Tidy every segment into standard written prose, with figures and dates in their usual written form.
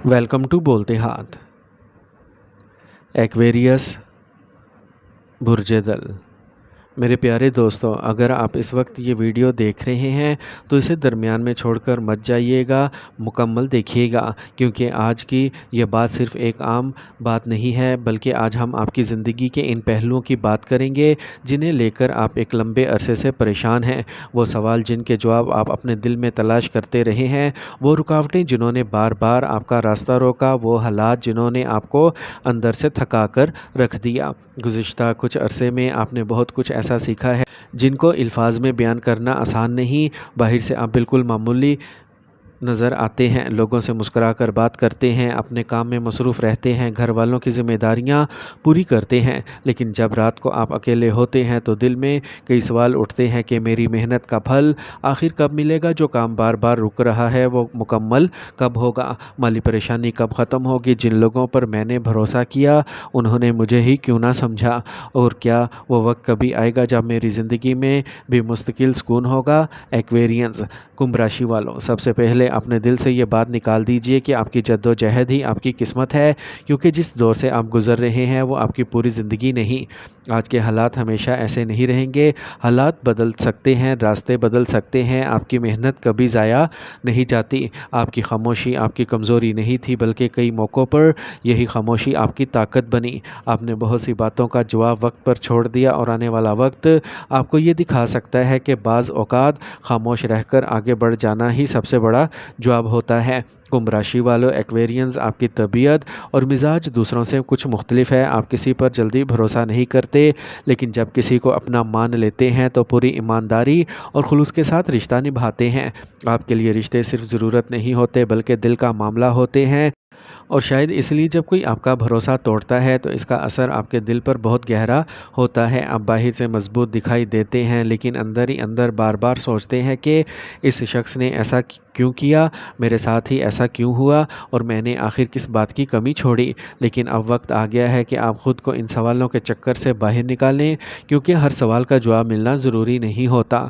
Welcome to बोलते हाथ। Aquarius बुर्जेदल। मेरे प्यारे दोस्तों, अगर आप इस वक्त ये वीडियो देख रहे हैं तो इसे दरमियान में छोड़कर मत जाइएगा, मुकम्मल देखिएगा, क्योंकि आज की ये बात सिर्फ़ एक आम बात नहीं है, बल्कि आज हम आपकी ज़िंदगी के इन पहलुओं की बात करेंगे जिन्हें लेकर आप एक लंबे अरसे से परेशान हैं। वो सवाल जिनके जवाब आप अपने दिल में तलाश करते रहे हैं, वो रुकावटें जिन्होंने बार बार आपका रास्ता रोका, वो हालात जिन्होंने आपको अंदर से थका कर रख दिया। गुज़िश्ता कुछ अरसे में आपने बहुत कुछ ऐसा सीखा है जिनको अल्फाज में बयान करना आसान नहीं। बाहर से आप बिल्कुल मामूली नज़र आते हैं, लोगों से मुस्कुराकर बात करते हैं, अपने काम में मसरूफ़ रहते हैं, घर वालों की ज़िम्मेदारियां पूरी करते हैं, लेकिन जब रात को आप अकेले होते हैं तो दिल में कई सवाल उठते हैं कि मेरी मेहनत का फल आखिर कब मिलेगा, जो काम बार बार रुक रहा है वो मुकम्मल कब होगा, माली परेशानी कब ख़त्म होगी, जिन लोगों पर मैंने भरोसा किया उन्होंने मुझे ही क्यों ना समझा, और क्या वो वक्त कभी आएगा जब मेरी ज़िंदगी में भी मुस्तकिल सुकून होगा। एक्वेरियंस कुंभ राशि वालों, सबसे पहले अपने दिल से ये बात निकाल दीजिए कि आपकी जद्दोजहद ही आपकी किस्मत है, क्योंकि जिस दौर से आप गुज़र रहे हैं वो आपकी पूरी ज़िंदगी नहीं। आज के हालात हमेशा ऐसे नहीं रहेंगे, हालात बदल सकते हैं, रास्ते बदल सकते हैं, आपकी मेहनत कभी ज़ाया नहीं जाती। आपकी खामोशी आपकी कमज़ोरी नहीं थी, बल्कि कई मौक़ों पर यही खामोशी आपकी ताकत बनी। आपने बहुत सी बातों का जवाब वक्त पर छोड़ दिया, और आने वाला वक्त आपको ये दिखा सकता है कि बाज़ औक़ात खामोश रहकर आगे बढ़ जाना ही सबसे बड़ा जवाब होता है। कुंभ राशि वालों, एक्वेरियंस, आपकी तबीयत और मिजाज दूसरों से कुछ मुख्तलिफ है। आप किसी पर जल्दी भरोसा नहीं करते, लेकिन जब किसी को अपना मान लेते हैं तो पूरी ईमानदारी और खुलूस के साथ रिश्ता निभाते हैं। आपके लिए रिश्ते सिर्फ ज़रूरत नहीं होते, बल्कि दिल का मामला होते हैं, और शायद इसलिए जब कोई आपका भरोसा तोड़ता है तो इसका असर आपके दिल पर बहुत गहरा होता है। आप बाहर से मजबूत दिखाई देते हैं, लेकिन अंदर ही अंदर बार बार सोचते हैं कि इस शख्स ने ऐसा क्यों किया, मेरे साथ ही ऐसा क्यों हुआ, और मैंने आखिर किस बात की कमी छोड़ी। लेकिन अब वक्त आ गया है कि आप ख़ुद को इन सवालों के चक्कर से बाहर निकालें, क्योंकि हर सवाल का जवाब मिलना ज़रूरी नहीं होता।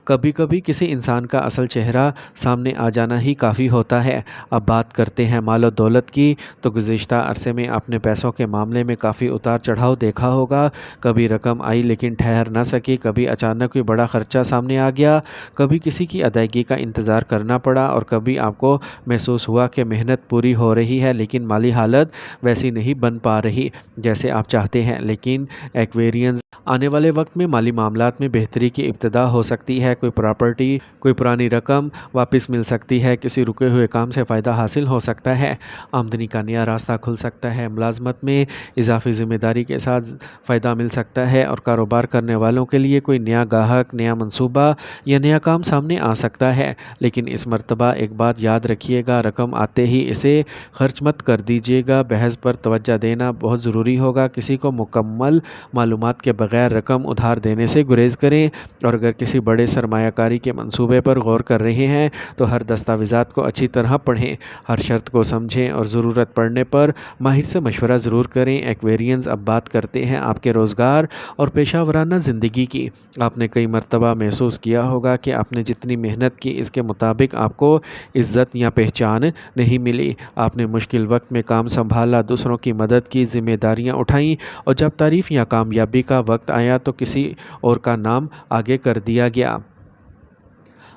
कभी कभी किसी इंसान का असल चेहरा सामने आ जाना ही काफ़ी होता है। अब बात करते हैं माल और दौलत की, तो गुज़िश्ता अरसे में आपने पैसों के मामले में काफ़ी उतार चढ़ाव देखा होगा। कभी रकम आई लेकिन ठहर ना सकी, कभी अचानक कोई बड़ा ख़र्चा सामने आ गया, कभी किसी की अदायगी का इंतज़ार करना पड़ा, और कभी आपको महसूस हुआ कि मेहनत पूरी हो रही है लेकिन माली हालत वैसी नहीं बन पा रही जैसे आप चाहते हैं। लेकिन एक्वेरियंस, आने वाले वक्त में माली मामलात में बेहतरी की इब्तिदा हो सकती है। कोई प्रॉपर्टी, कोई पुरानी रकम वापस मिल सकती है, किसी रुके हुए काम से फ़ायदा हासिल हो सकता है, आमदनी का नया रास्ता खुल सकता है, मुलाजमत में इजाफी ज़िम्मेदारी के साथ फ़ायदा मिल सकता है, और कारोबार करने वालों के लिए कोई नया गाहक, नया मंसूबा या नया काम सामने आ सकता है। लेकिन इस मर्तबा एक बात याद रखिएगा, रकम आते ही इसे खर्च मत कर दीजिएगा। बहस पर तवज्जो देना बहुत ज़रूरी होगा। किसी को मुकम्मल मालूमात के बगैर रकम उधार देने से गुरेज़ करें, और अगर किसी बड़े सरमायाकारी के मंसूबे पर गौर कर रहे हैं तो हर दस्तावेज़ात को अच्छी तरह पढ़ें, हर शर्त को समझें, और ज़रूरत पड़ने पर माहिर से मशवरा ज़रूर करें। एक्वेरियंस, अब बात करते हैं आपके रोज़गार और पेशा वराना ज़िंदगी की। आपने कई मरतबा महसूस किया होगा कि आपने जितनी मेहनत की इसके मुताबिक आपको इज़्ज़त या पहचान नहीं मिली। आपने मुश्किल वक्त में काम संभाला, दूसरों की मदद की, ज़िम्मेदारियाँ उठाईं, और जब तारीफ़ या कामयाबी का वक्त आया तो किसी और का नाम आगे कर दिया गया।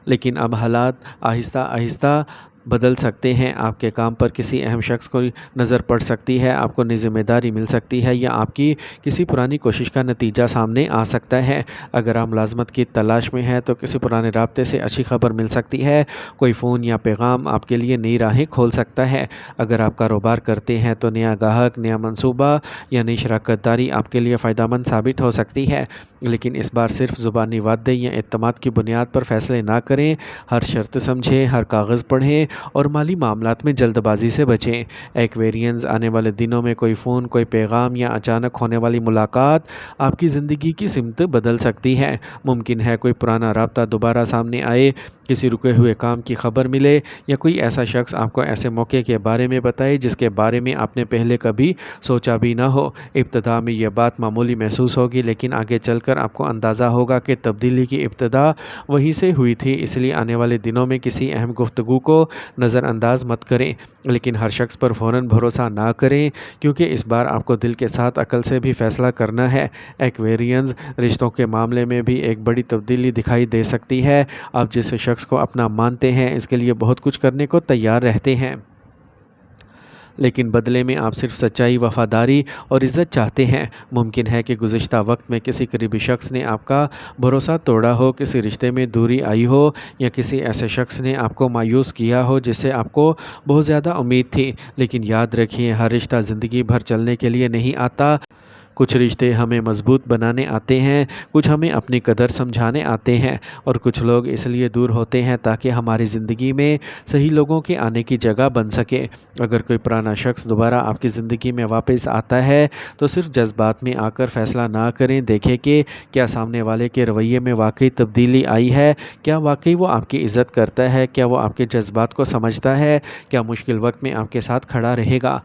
लेकिन अब हालात आहिस्ता आहिस्ता बदल सकते हैं। आपके काम पर किसी अहम शख्स को नज़र पड़ सकती है, आपको नई ज़िम्मेदारी मिल सकती है, या आपकी किसी पुरानी कोशिश का नतीजा सामने आ सकता है। अगर आप मुलाजमत की तलाश में हैं तो किसी पुराने राब्ते से अच्छी खबर मिल सकती है। कोई फ़ोन या पैगाम आपके लिए नई राहें खोल सकता है। अगर आप कारोबार करते हैं तो नया गाहक, नया मंसूबा या नई शराकत दारी आपके लिए फ़ायदेमंद साबित हो सकती है। लेकिन इस बार सिर्फ ज़ुबानी वादे या एतमाद की बुनियाद पर फ़ैसले ना करें, हर शर्त समझें, हर कागज़ पढ़ें, और माली मामलात में जल्दबाजी से बचें। एक्वेरियंस, आने वाले दिनों में कोई फ़ोन, कोई पैगाम या अचानक होने वाली मुलाकात आपकी ज़िंदगी की सिमत बदल सकती है। मुमकिन है कोई पुराना राब्ता दोबारा सामने आए, किसी रुके हुए काम की खबर मिले, या कोई ऐसा शख्स आपको ऐसे मौके के बारे में बताए जिसके बारे में आपने पहले कभी सोचा भी ना हो। इब्तिदा में यह बात मामूली महसूस होगी, लेकिन आगे चलकर आपको अंदाज़ा होगा कि तब्दीली की इब्तिदा वहीं से हुई थी। इसलिए आने वाले दिनों में किसी अहम गुफ्तगू को نظر انداز مت کریں، لیکن ہر شخص پر فوراً بھروسہ نہ کریں کیونکہ اس بار آپ کو دل کے ساتھ عقل سے بھی فیصلہ کرنا ہے۔ ایکویرینز، رشتوں کے معاملے میں بھی ایک بڑی تبدیلی دکھائی دے سکتی ہے۔ آپ جس شخص کو اپنا مانتے ہیں اس کے لیے بہت کچھ کرنے کو تیار رہتے ہیں، لیکن بدلے میں آپ صرف سچائی، وفاداری اور عزت چاہتے ہیں۔ ممکن ہے کہ گزشتہ وقت میں کسی قریبی شخص نے آپ کا بھروسہ توڑا ہو، کسی رشتے میں دوری آئی ہو یا کسی ایسے شخص نے آپ کو مایوس کیا ہو جس سے آپ کو بہت زیادہ امید تھی، لیکن یاد رکھیے ہر رشتہ زندگی بھر چلنے کے لیے نہیں آتا۔ کچھ رشتے ہمیں مضبوط بنانے آتے ہیں، کچھ ہمیں اپنی قدر سمجھانے آتے ہیں، اور کچھ لوگ اس لیے دور ہوتے ہیں تاکہ ہماری زندگی میں صحیح لوگوں کے آنے کی جگہ بن سکے۔ اگر کوئی پرانا شخص دوبارہ آپ کی زندگی میں واپس آتا ہے تو صرف جذبات میں آ کر فیصلہ نہ کریں، دیکھیں کہ کیا سامنے والے کے رویے میں واقعی تبدیلی آئی ہے، کیا واقعی وہ آپ کی عزت کرتا ہے، کیا وہ آپ کے جذبات کو سمجھتا ہے، کیا مشکل وقت میں آپ کے ساتھ کھڑا رہے گا۔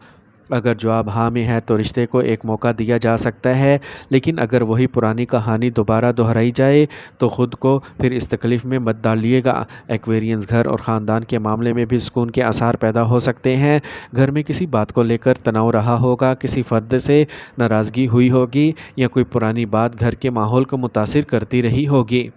اگر جواب ہاں میں ہے تو رشتے کو ایک موقع دیا جا سکتا ہے، لیکن اگر وہی پرانی کہانی دوبارہ دہرائی جائے تو خود کو پھر اس تکلیف میں مت ڈالیے گا۔ ایکویرینز، گھر اور خاندان کے معاملے میں بھی سکون کے آثار پیدا ہو سکتے ہیں۔ گھر میں کسی بات کو لے کر تناؤ رہا ہوگا، کسی فرد سے ناراضگی ہوئی ہوگی یا کوئی پرانی بات گھر کے ماحول کو متاثر کرتی رہی ہوگی،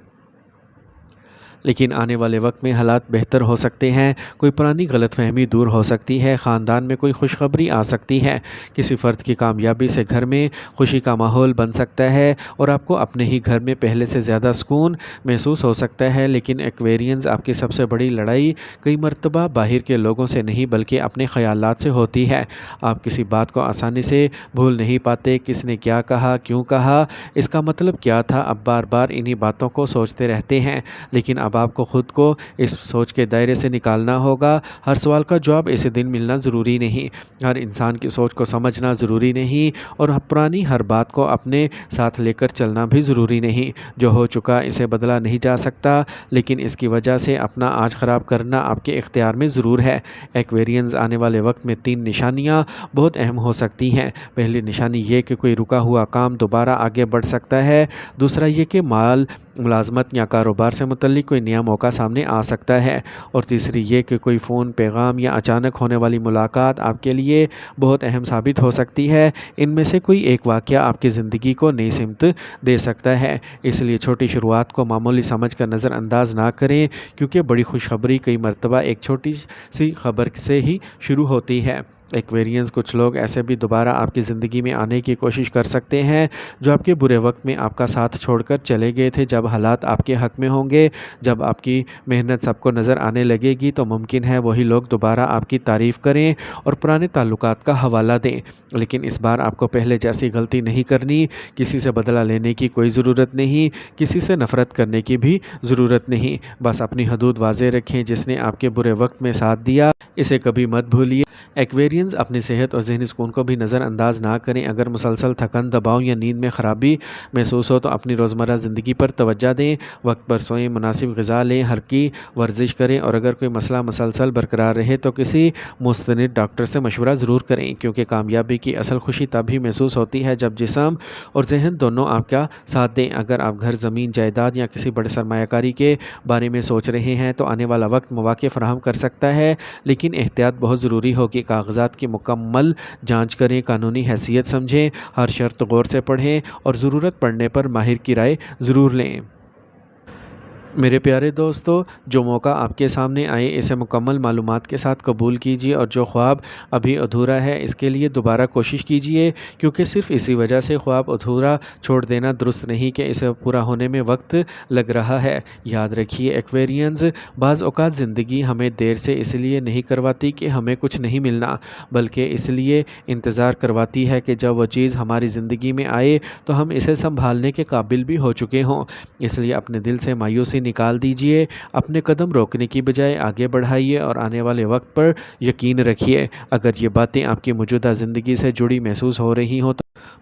لیکن آنے والے وقت میں حالات بہتر ہو سکتے ہیں۔ کوئی پرانی غلط فہمی دور ہو سکتی ہے، خاندان میں کوئی خوشخبری آ سکتی ہے، کسی فرد کی کامیابی سے گھر میں خوشی کا ماحول بن سکتا ہے اور آپ کو اپنے ہی گھر میں پہلے سے زیادہ سکون محسوس ہو سکتا ہے۔ لیکن ایکویرینز، آپ کی سب سے بڑی لڑائی کئی مرتبہ باہر کے لوگوں سے نہیں بلکہ اپنے خیالات سے ہوتی ہے۔ آپ کسی بات کو آسانی سے بھول نہیں پاتے، کس نے کیا کہا، کیوں کہا، اس کا مطلب کیا تھا، اب بار بار انہی باتوں کو سوچتے رہتے ہیں، لیکن اب آپ کو خود کو اس سوچ کے دائرے سے نکالنا ہوگا۔ ہر سوال کا جواب اسی دن ملنا ضروری نہیں، ہر انسان کی سوچ کو سمجھنا ضروری نہیں، اور پرانی ہر بات کو اپنے ساتھ لے کر چلنا بھی ضروری نہیں۔ جو ہو چکا اسے بدلا نہیں جا سکتا، لیکن اس کی وجہ سے اپنا آج خراب کرنا آپ کے اختیار میں ضرور ہے۔ ایکویرینز، آنے والے وقت میں 3 نشانیاں بہت اہم ہو سکتی ہیں۔ پہلی نشانی یہ کہ کوئی رکا ہوا کام دوبارہ آگے بڑھ سکتا ہے۔ دوسرا یہ کہ مال، ملازمت یا کاروبار سے متعلق کوئی نیا موقع سامنے آ سکتا ہے، اور تیسری یہ کہ کوئی فون، پیغام یا اچانک ہونے والی ملاقات آپ کے لیے بہت اہم ثابت ہو سکتی ہے۔ ان میں سے کوئی ایک واقعہ آپ کی زندگی کو نئی سمت دے سکتا ہے، اس لیے چھوٹی شروعات کو معمولی سمجھ کر نظر انداز نہ کریں، کیونکہ بڑی خوشخبری کئی مرتبہ ایک چھوٹی سی خبر سے ہی شروع ہوتی ہے۔ ایکویرینز، کچھ لوگ ایسے بھی دوبارہ آپ کی زندگی میں آنے کی کوشش کر سکتے ہیں جو آپ کے برے وقت میں آپ کا ساتھ چھوڑ کر چلے گئے تھے۔ جب حالات آپ کے حق میں ہوں گے، جب آپ کی محنت سب کو نظر آنے لگے گی، تو ممکن ہے وہی لوگ دوبارہ آپ کی تعریف کریں اور پرانے تعلقات کا حوالہ دیں، لیکن اس بار آپ کو پہلے جیسی غلطی نہیں کرنی۔ کسی سے بدلہ لینے کی کوئی ضرورت نہیں، کسی سے نفرت کرنے کی بھی ضرورت نہیں، بس اپنی حدود واضح رکھیں۔ جس نے آپ کے برے وقت میں ساتھ دیا اسے کبھی مت بھولیے۔ ایکویرینز، اپنی صحت اور ذہنی سکون کو بھی نظر انداز نہ کریں۔ اگر مسلسل تھکن، دباؤ یا نیند میں خرابی محسوس ہو تو اپنی روزمرہ زندگی پر توجہ دیں، وقت پر سوئیں، مناسب غذا لیں، ہلکی ورزش کریں، اور اگر کوئی مسئلہ مسلسل برقرار رہے تو کسی مستند ڈاکٹر سے مشورہ ضرور کریں، کیونکہ کامیابی کی اصل خوشی تب ہی محسوس ہوتی ہے جب جسم اور ذہن دونوں آپ کا ساتھ دیں۔ اگر آپ گھر، زمین، جائیداد یا کسی بڑے سرمایہ کاری کے بارے میں سوچ رہے ہیں تو آنے والا وقت مواقع فراہم کر سکتا ہے، لیکن احتیاط بہت ضروری ہوگی۔ کاغذات کی مکمل جانچ کریں، قانونی حیثیت سمجھیں، ہر شرط غور سے پڑھیں اور ضرورت پڑنے پر ماہر کی رائے ضرور لیں۔ میرے پیارے دوستو، جو موقع آپ کے سامنے آئے اسے مکمل معلومات کے ساتھ قبول کیجیے، اور جو خواب ابھی ادھورا ہے اس کے لیے دوبارہ کوشش کیجیے، کیونکہ صرف اسی وجہ سے خواب ادھورا چھوڑ دینا درست نہیں کہ اسے پورا ہونے میں وقت لگ رہا ہے۔ یاد رکھیے ایکویرینز، بعض اوقات زندگی ہمیں دیر سے اس لیے نہیں کرواتی کہ ہمیں کچھ نہیں ملنا، بلکہ اس لیے انتظار کرواتی ہے کہ جب وہ چیز ہماری زندگی میں آئے تو ہم اسے سنبھالنے کے قابل بھی ہو چکے ہوں۔ اس لیے اپنے دل سے مایوسی نکال دیجئے، اپنے قدم روکنے کی بجائے آگے بڑھائیے اور آنے والے وقت پر یقین رکھیے۔ اگر یہ باتیں آپ کی موجودہ زندگی سے جڑی محسوس ہو رہی ہوں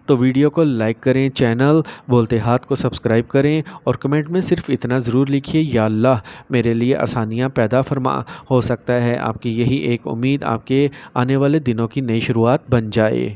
تو ویڈیو کو لائک کریں، چینل بولتے ہاتھ کو سبسکرائب کریں، اور کمنٹ میں صرف اتنا ضرور لکھیے، یا اللہ میرے لیے آسانیاں پیدا فرما۔ ہو سکتا ہے آپ کی یہی ایک امید آپ کے آنے والے دنوں کی نئی شروعات بن جائے۔